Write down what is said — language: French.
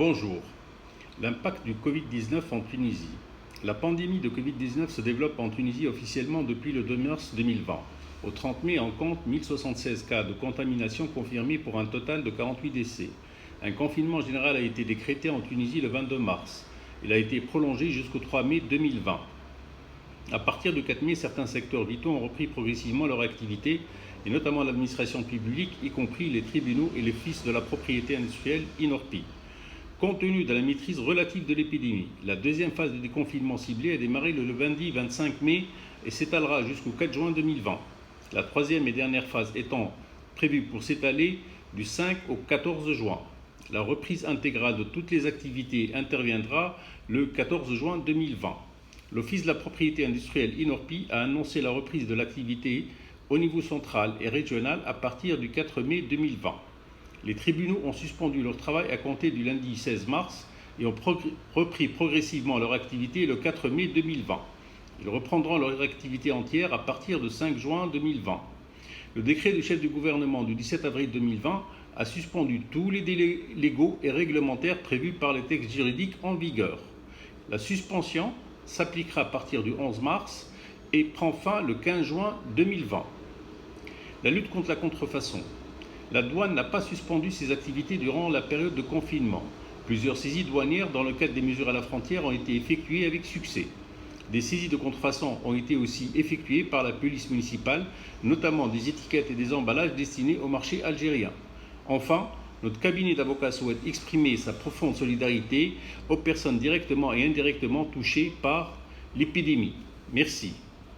Bonjour. L'impact du Covid-19 en Tunisie. La pandémie de Covid-19 se développe en Tunisie officiellement depuis le 2 mars 2020. Au 30 mai, on compte 1076 cas de contamination confirmés pour un total de 48 décès. Un confinement général a été décrété en Tunisie le 22 mars. Il a été prolongé jusqu'au 3 mai 2020. À partir du 4 mai, certains secteurs vitaux ont repris progressivement leur activité, et notamment l'administration publique, y compris les tribunaux et les offices de la propriété industrielle Inorpi. Compte tenu de la maîtrise relative de l'épidémie, la deuxième phase de déconfinement ciblé a démarré le lundi 25 mai et s'étalera jusqu'au 4 juin 2020. La troisième et dernière phase étant prévue pour s'étaler du 5 au 14 juin. La reprise intégrale de toutes les activités interviendra le 14 juin 2020. L'Office de la propriété industrielle Inorpi a annoncé la reprise de l'activité au niveau central et régional à partir du 4 mai 2020. Les tribunaux ont suspendu leur travail à compter du lundi 16 mars et ont repris progressivement leur activité le 4 mai 2020. Ils reprendront leur activité entière à partir du 5 juin 2020. Le décret du chef du gouvernement du 17 avril 2020 a suspendu tous les délais légaux et réglementaires prévus par les textes juridiques en vigueur. La suspension s'appliquera à partir du 11 mars et prend fin le 15 juin 2020. La lutte contre la contrefaçon. La douane n'a pas suspendu ses activités durant la période de confinement. Plusieurs saisies douanières dans le cadre des mesures à la frontière ont été effectuées avec succès. Des saisies de contrefaçon ont été aussi effectuées par la police municipale, notamment des étiquettes et des emballages destinés au marché algérien. Enfin, notre cabinet d'avocats souhaite exprimer sa profonde solidarité aux personnes directement et indirectement touchées par l'épidémie. Merci.